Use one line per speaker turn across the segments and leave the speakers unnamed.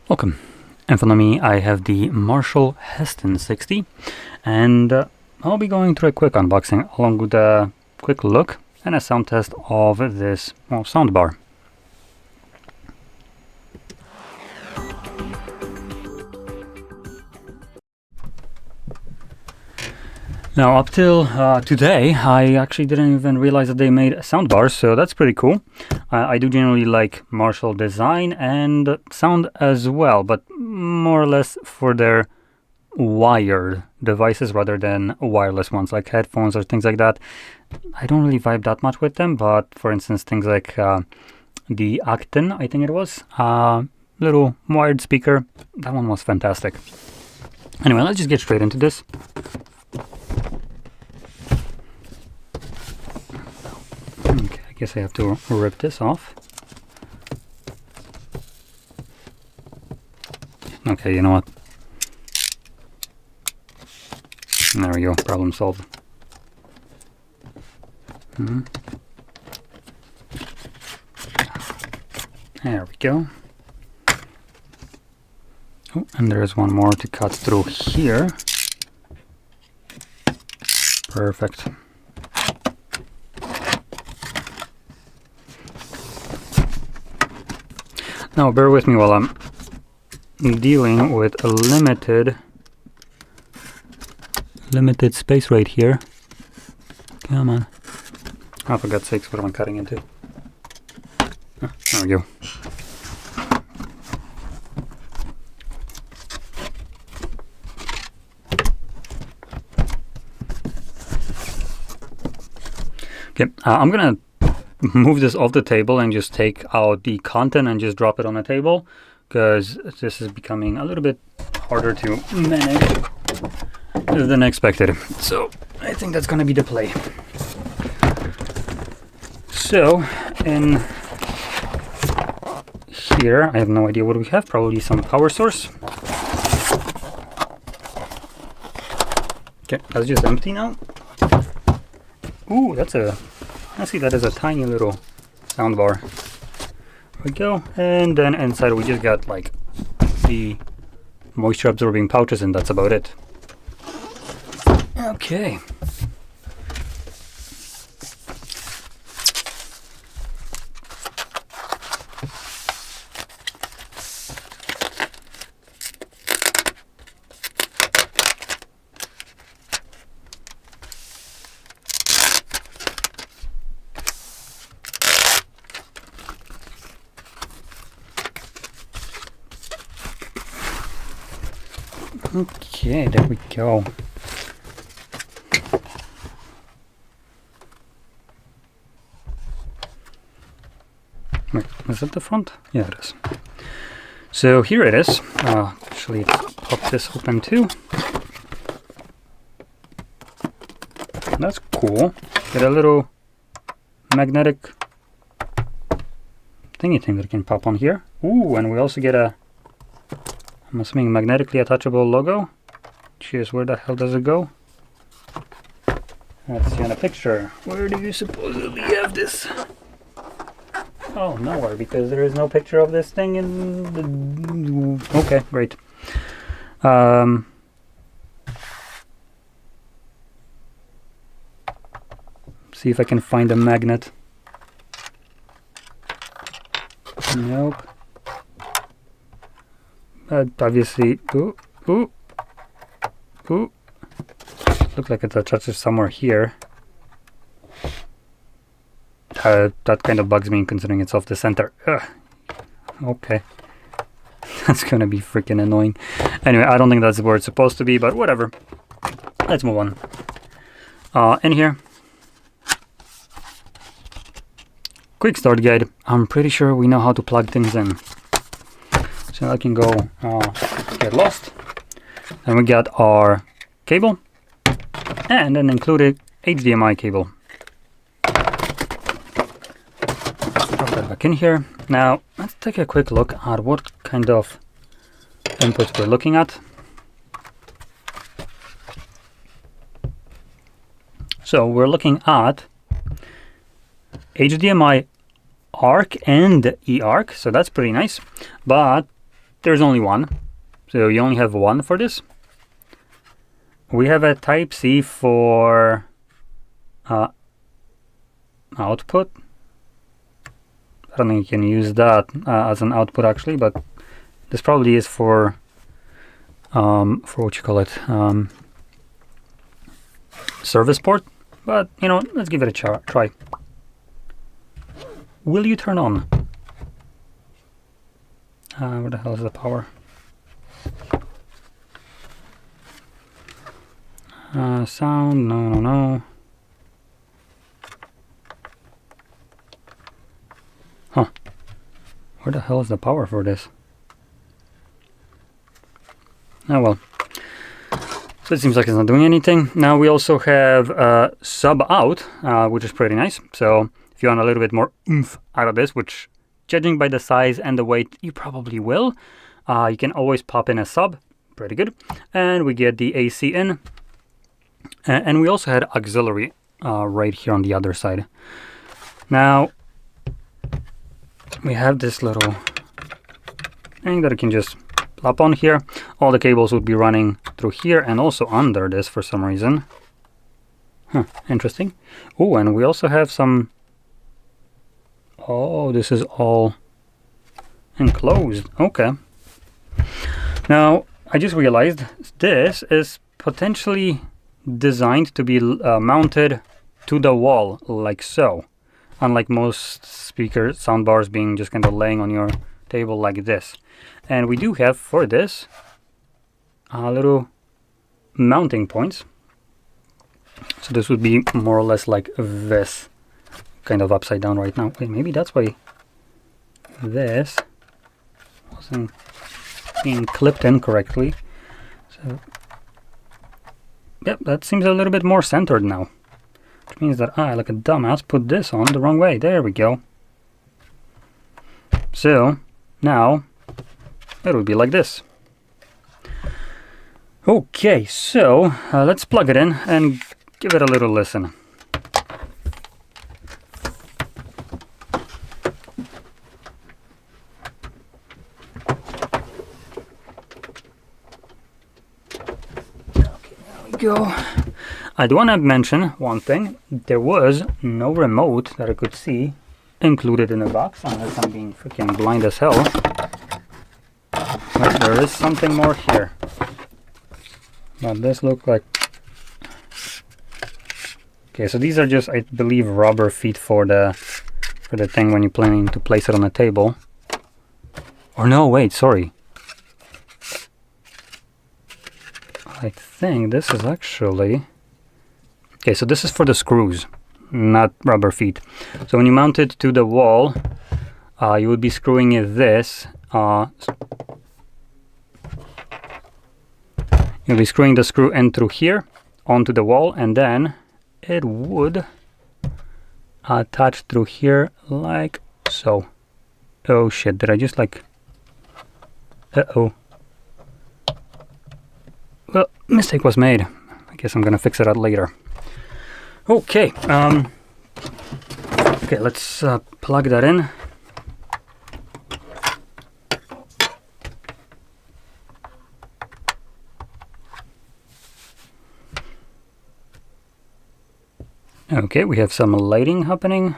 Welcome. In front of me I have the Marshall Heston 60, and I'll be going through a quick unboxing along with a quick look and a sound test of this soundbar. Now, up till today, I actually didn't even realize that they made soundbars, so that's pretty cool. I do generally like Marshall design and sound as well, but more or less for their wired devices rather than wireless ones, like headphones or things like that. I don't really vibe that much with them, but for instance, things like the Acton, I think it was, little wired speaker, that one was fantastic. Anyway, let's just get straight into this. Okay, I guess I have to rip this off. Okay, you know what? There we go, problem solved. There we go. Oh, and there's one more to cut through here. Perfect. Now bear with me while I'm dealing with a limited space right here. Come on. Oh, for God's sakes, what am I cutting into? Oh, there we go. Okay, I'm gonna move this off the table and just take out the content and just drop it on the table, because this is becoming a little bit harder to manage than expected. So I think that's gonna be the play. So in here, I have no idea what we have, probably some power source. Okay, that's just empty now. Ooh, I see that is a tiny little soundbar. There we go. And then inside we just got like the moisture absorbing pouches, and that's about it. Okay. Okay, there we go. Wait, is that the front? Yeah, it is. So here it is. Actually, pop this open too. That's cool. Get a little magnetic thingy thing that can pop on here. Ooh, and we also get a, I'm assuming, magnetically attachable logo. Cheers, where the hell does it go? Let's see on a picture. Where do you supposedly have this? Oh, nowhere, because there is no picture of this thing in the... Okay, great. See if I can find a magnet. Nope. Obviously, ooh. Looks like it's attached somewhere here. That kind of bugs me, considering it's off the center. Ugh. Okay. That's gonna be freaking annoying. Anyway, I don't think that's where it's supposed to be, but whatever. Let's move on. In here, quick start guide. I'm pretty sure we know how to plug things in. So I can go get lost. And we got our cable and an included HDMI cable. Drop that back in here. Now let's take a quick look at what kind of inputs we're looking at. So we're looking at HDMI ARC and eARC, so that's pretty nice. But there's only one, so you only have one for this. We have a Type-C for output. I don't think you can use that as an output actually, but this probably is for what you call it, service port. But you know, let's give it a try. Will you turn on? Where the hell is the power? Sound, no. Huh. Where the hell is the power for this? Oh well. So it seems like it's not doing anything. Now we also have sub out, which is pretty nice. So if you want a little bit more oomph out of this, which judging by the size and the weight, you probably will, you can always pop in a sub. Pretty good. And we get the AC in. And we also had auxiliary right here on the other side. Now we have this little thing that I can just plop on here. All the cables would be running through here and also under this for some reason. Huh, interesting. Oh, and we also have some... Oh, this is all enclosed. Okay. Now, I just realized this is potentially designed to be mounted to the wall, like so. Unlike most speaker soundbars being just kind of laying on your table like this. And we do have for this little mounting points. So this would be more or less like this, kind of upside down right now. Wait, maybe that's why this wasn't being clipped in correctly. So yep, that seems a little bit more centered now. Which means that I, like a dumbass, put this on the wrong way. There we go. So now it would be like this. Okay, so let's plug it in and give it a little listen. Okay, there we go. I do want to mention one thing. There was no remote that I could see included in the box, unless I'm being freaking blind as hell. But there is something more here. But this looks like... Okay, so these are just, I believe, rubber feet for the thing when you're planning to place it on a table. Or no, wait, sorry. I think this is actually... Okay, so this is for the screws, not rubber feet. So when you mount it to the wall, you would be screwing this. You'll be screwing the screw in through here onto the wall, and then it would attach through here like so. Oh shit, did I just like... Uh-oh. Well, mistake was made. I guess I'm gonna fix it out later. Okay, okay, let's plug that in. Okay, we have some lighting happening.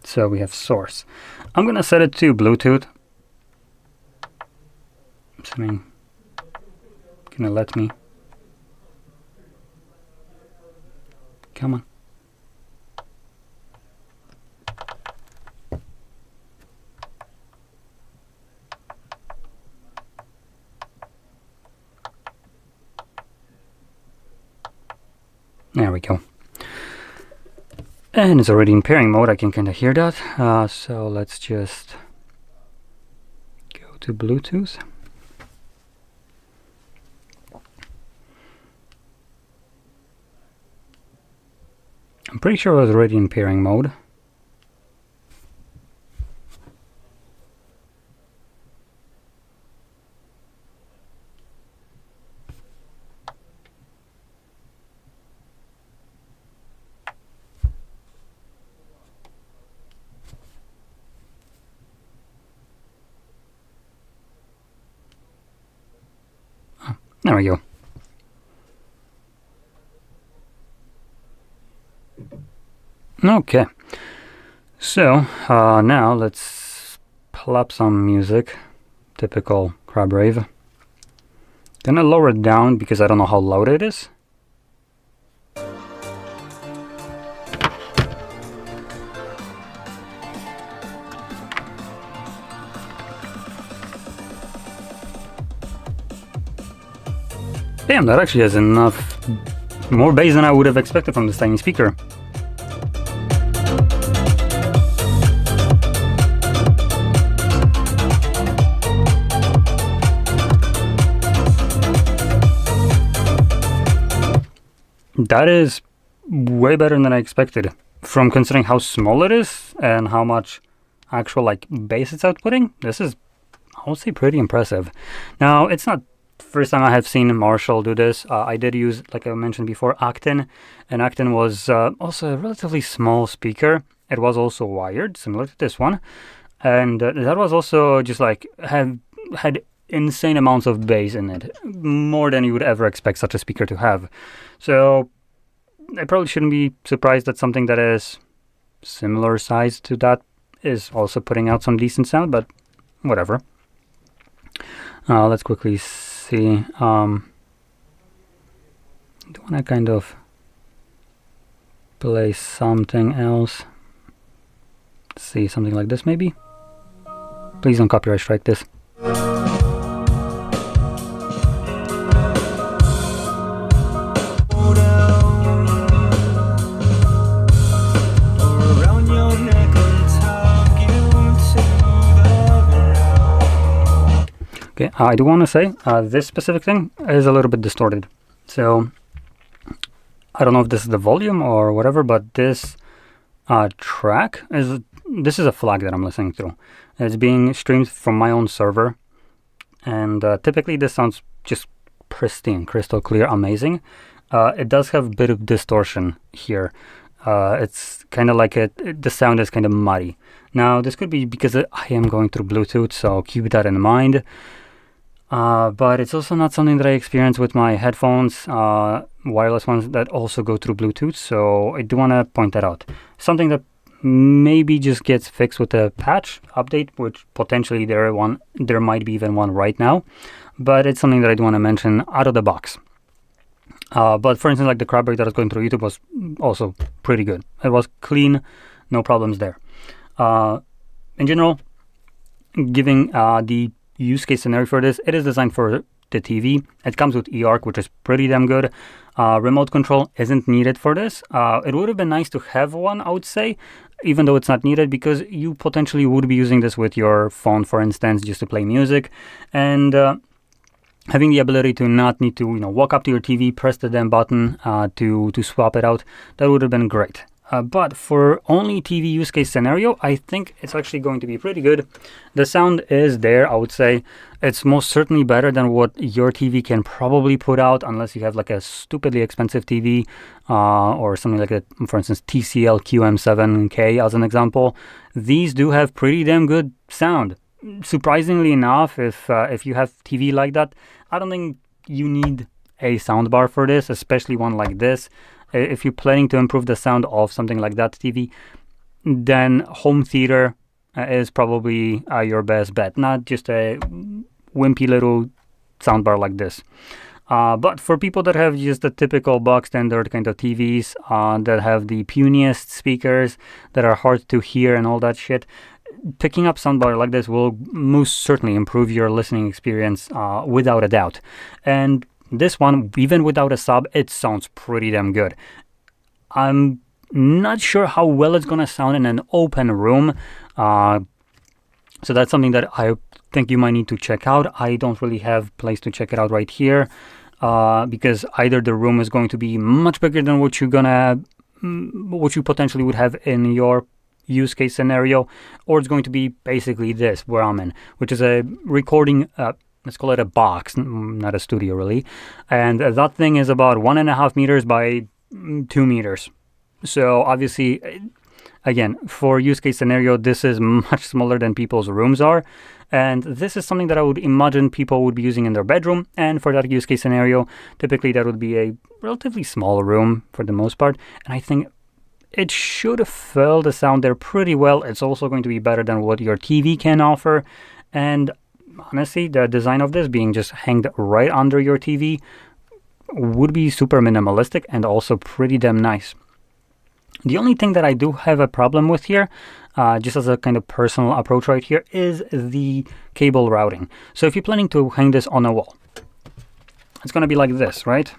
So we have source. I'm gonna set it to Bluetooth. Assuming gonna let me. Come on. There we go. And it's already in pairing mode. I can kind of hear that. So let's just go to Bluetooth. I'm pretty sure it was already in pairing mode. There we go. Okay, so now let's plop some music. Typical crab rave. Gonna lower it down because I don't know how loud it is. Damn, that actually has enough more bass than I would have expected from this tiny speaker. That is way better than I expected, from considering how small it is and how much actual like bass it's outputting. This is, I would say, pretty impressive. Now, it's not the first time I have seen Marshall do this. I did use, like I mentioned before, Acton, and Acton was also a relatively small speaker. It was also wired, similar to this one, and that was also just like had insane amounts of bass in it, more than you would ever expect such a speaker to have. So I probably shouldn't be surprised that something that is similar size to that is also putting out some decent sound, but whatever. Let's quickly see. I do want to kind of play something else. Let's see, something like this maybe. Please don't copyright strike this. Okay, I do want to say this specific thing is a little bit distorted. So I don't know if this is the volume or whatever, but this track is, this is a FLAC that I'm listening through. It's being streamed from my own server, and typically this sounds just pristine, crystal clear, amazing. It does have a bit of distortion here. It's kind of like the sound is kind of muddy. Now, this could be because I am going through Bluetooth, so keep that in mind. But it's also not something that I experience with my headphones, wireless ones that also go through Bluetooth, so I do want to point that out. Something that maybe just gets fixed with a patch update, which potentially there might be even one right now, but it's something that I do want to mention out of the box. But for instance, like the crab break that I was going through YouTube was also pretty good. It was clean, no problems there. In general, giving the use case scenario for this, it is designed for the TV. It comes with eARC, which is pretty damn good. Remote control isn't needed for this. It would have been nice to have one, I would say, even though it's not needed, because you potentially would be using this with your phone, for instance, just to play music. And having the ability to not need to, walk up to your TV, press the damn button to swap it out, that would have been great. But for only TV use case scenario, I think it's actually going to be pretty good. The sound is there, I would say. It's most certainly better than what your TV can probably put out, unless you have like a stupidly expensive TV or something like that. For instance, TCL QM7K as an example. These do have pretty damn good sound. Surprisingly enough, if you have TV like that, I don't think you need a soundbar for this, especially one like this. If you're planning to improve the sound of something like that TV, then home theater is probably your best bet, not just a wimpy little soundbar like this. But for people that have just the typical box standard kind of TVs that have the puniest speakers that are hard to hear and all that shit, picking up soundbar like this will most certainly improve your listening experience without a doubt. And this one, even without a sub, it sounds pretty damn good. I'm not sure how well it's going to sound in an open room. So that's something that I think you might need to check out. I don't really have place to check it out right here because either the room is going to be much bigger than what you potentially would have in your use case scenario, or it's going to be basically this where I'm in, which is a recording let's call it a box, not a studio really. And that thing is about 1.5 meters by 2 meters. So obviously, again, for use case scenario, this is much smaller than people's rooms are. And this is something that I would imagine people would be using in their bedroom, and for that use case scenario, typically that would be a relatively small room for the most part, and I think it should fill the sound there pretty well. It's also going to be better than what your TV can offer, and honestly, the design of this being just hanged right under your TV would be super minimalistic and also pretty damn nice. The only thing that I do have a problem with here, just as a kind of personal approach right here, is the cable routing. So if you're planning to hang this on a wall, it's going to be like this, right?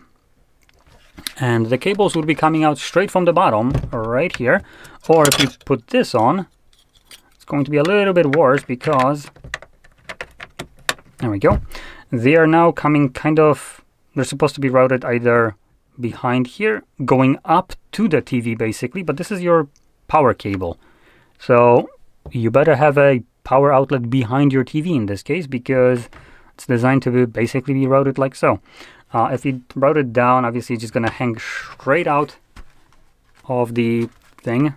And the cables would be coming out straight from the bottom right here. Or if you put this on, it's going to be a little bit worse because, there we go. They are now coming kind of, they're supposed to be routed either behind here, going up to the TV basically, but this is your power cable. So you better have a power outlet behind your TV in this case, because it's designed to basically be routed like so. If you route it down, obviously it's just going to hang straight out of the thing.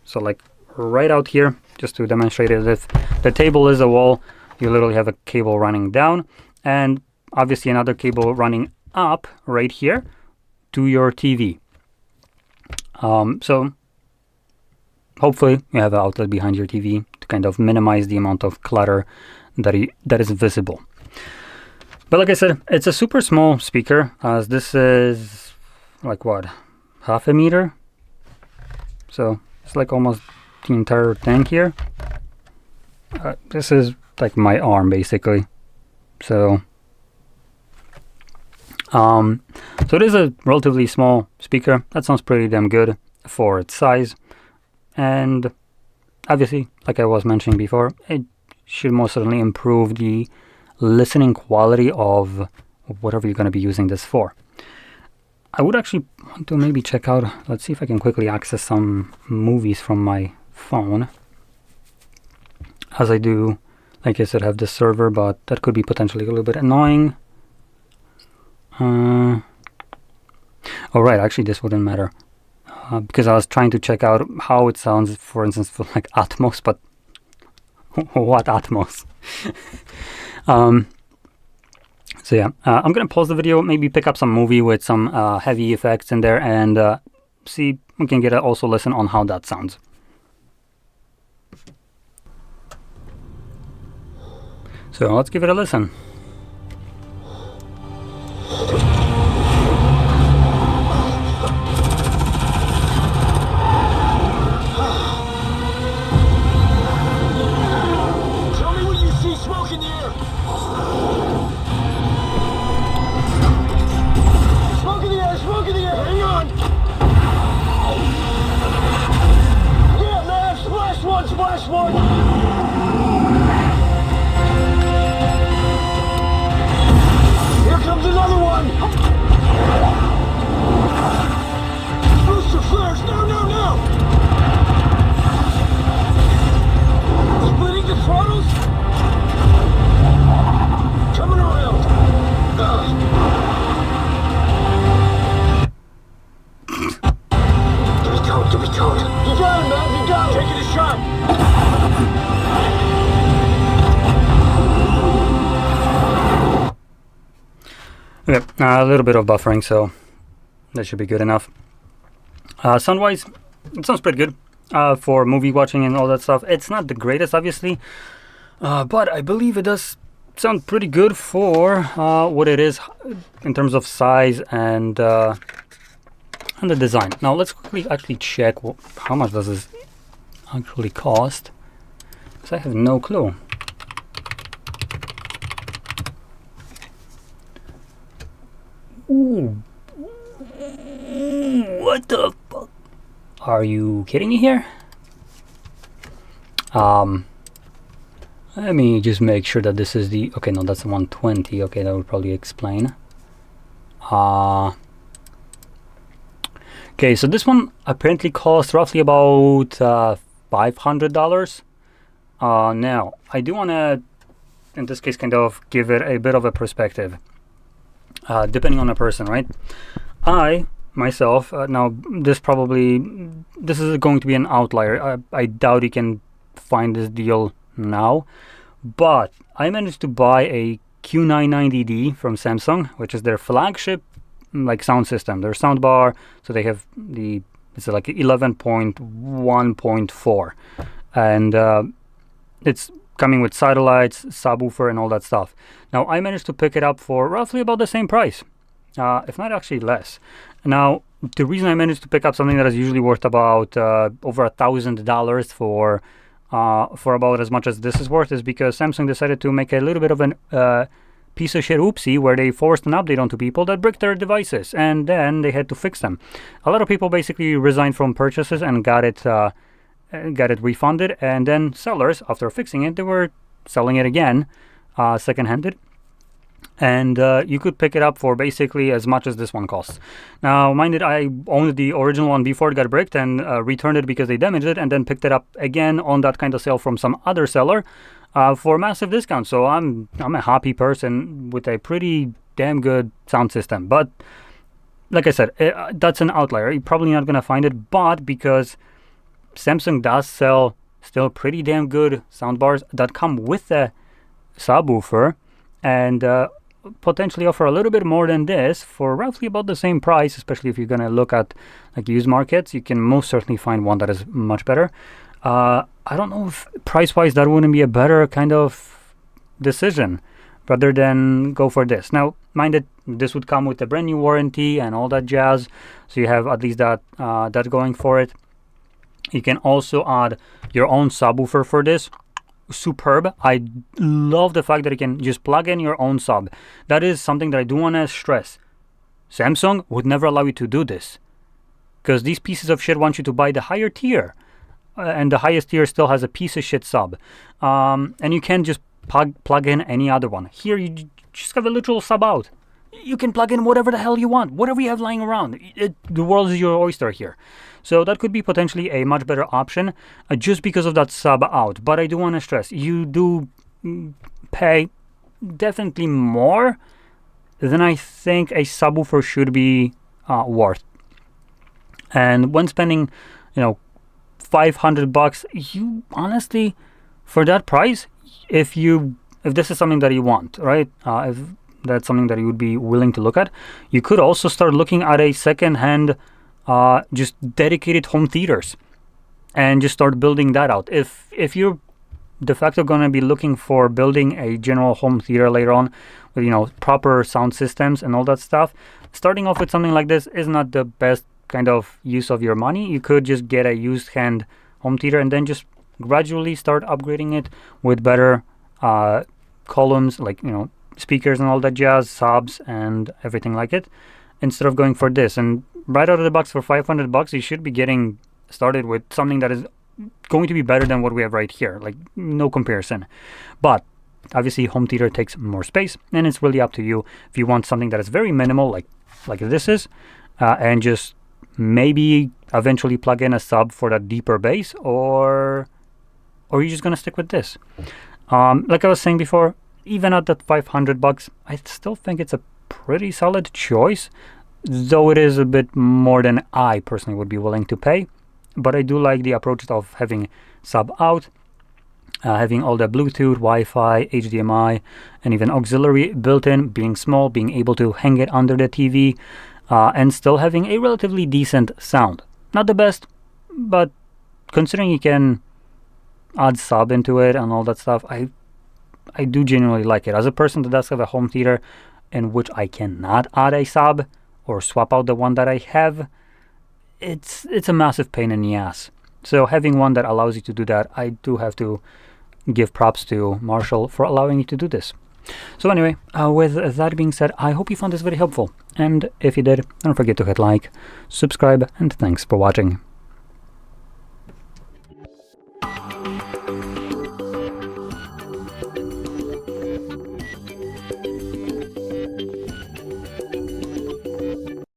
So like right out here, just to demonstrate it, if the table is a wall, you literally have a cable running down, and obviously another cable running up right here to your TV. So hopefully you have an outlet behind your TV to kind of minimize the amount of clutter that is visible. But like I said, it's a super small speaker, as this is like what, half a meter? So it's like almost the entire thing here. This is like my arm basically. So it is a relatively small speaker. That sounds pretty damn good for its size. And obviously, like I was mentioning before, it should most certainly improve the listening quality of whatever you're going to be using this for. I would actually want to maybe check out, let's see if I can quickly access some movies from my phone. As I do, like I said, have this server, but that could be potentially a little bit annoying. Oh right, actually this wouldn't matter. Because I was trying to check out how it sounds, for instance, for like Atmos, but what Atmos? So yeah, I'm gonna pause the video, maybe pick up some movie with some heavy effects in there, and see we can get a also listen on how that sounds. So let's give it a listen.
Splash one! Here comes another one! Booster flares! No, no, no! Splitting the throttles? Coming around! Give me code! You got him, man! You got him! Taking a shot!
Okay, a little bit of buffering, so that should be good enough. Sound-wise, it sounds pretty good for movie watching and all that stuff. It's not the greatest, obviously, but I believe it does sound pretty good for what it is in terms of size and the design. Now let's quickly actually check how much does this actually cost, because I have no clue. Ooh. What the fuck? Are you kidding me here? Let me just make sure that this is the, okay, no, that's 120. Okay, that would probably explain. Okay, so this one apparently costs roughly about $500. Now, I do want to, in this case, kind of give it a bit of a perspective, depending on the person, right? I, myself, now this is going to be an outlier. I doubt you can find this deal now, But I managed to buy a Q990D from Samsung, which is their flagship like sound system. Their soundbar, so they have it's like 11.1.4, and it's coming with satellites, subwoofer, and all that stuff. Now I managed to pick it up for roughly about the same price, if not actually less. Now the reason I managed to pick up something that is usually worth about over $1,000 for about as much as this is worth is because Samsung decided to make a little bit of an piece of shit oopsie where they forced an update onto people that bricked their devices, and then they had to fix them. A lot of people basically resigned from purchases and got it refunded, and then sellers, after fixing it, they were selling it again second-handed, and you could pick it up for basically as much as this one costs. Now mind it, I owned the original one before it got bricked and returned it because they damaged it, and then picked it up again on that kind of sale from some other seller for massive discount. So I'm a happy person with a pretty damn good sound system. But like I said, that's an outlier. You're probably not gonna find it, but because Samsung does sell still pretty damn good soundbars that come with a subwoofer and potentially offer a little bit more than this for roughly about the same price, especially if you're gonna look at like used markets, you can most certainly find one that is much better. I don't know if price-wise that wouldn't be a better kind of decision rather than go for this. Now, mind it, this would come with a brand new warranty and all that jazz, so you have at least that going for it. You can also add your own subwoofer for this. Superb. I love the fact that you can just plug in your own sub. That is something that I do want to stress. Samsung would never allow you to do this, because these pieces of shit want you to buy the higher tier. And the highest tier still has a piece of shit sub, and you can't just plug in any other one. Here you just have a literal sub out. You can plug in whatever the hell you want, whatever you have lying around. The world is your oyster here. So that could be potentially a much better option just because of that sub out. But I do want to stress, you do pay definitely more than I think a subwoofer should be worth. And when spending, $500, you honestly, for that price, if this is something that you want, right? If that's something that you would be willing to look at, you could also start looking at a second-hand, just dedicated home theaters, and just start building that out. If you're de facto going to be looking for building a general home theater later on with proper sound systems and all that stuff, starting off with something like this is not the best kind of use of your money. You could just get a used hand home theater and then just gradually start upgrading it with better columns, like speakers and all that jazz, subs and everything like it, instead of going for this. And right out of the box for $500, you should be getting started with something that is going to be better than what we have right here, like no comparison. But obviously home theater takes more space, and it's really up to you if you want something that is very minimal like this is, and just maybe eventually plug in a sub for that deeper bass, or you're just gonna stick with this. Like I was saying before, even at that $500, I still think it's a pretty solid choice, though it is a bit more than I personally would be willing to pay. But I do like the approach of having sub out, having all the Bluetooth, Wi-Fi, HDMI, and even auxiliary built in, being small, being able to hang it under the TV, and still having a relatively decent sound. Not the best, but considering you can add sub into it and all that stuff, I do genuinely like it. As a person that does have a home theater in which I cannot add a sub or swap out the one that I have, it's a massive pain in the ass. So having one that allows you to do that, I do have to give props to Marshall for allowing you to do this. So anyway, with that being said, I hope you found this very helpful. And if you did, don't forget to hit like, subscribe, and thanks for watching.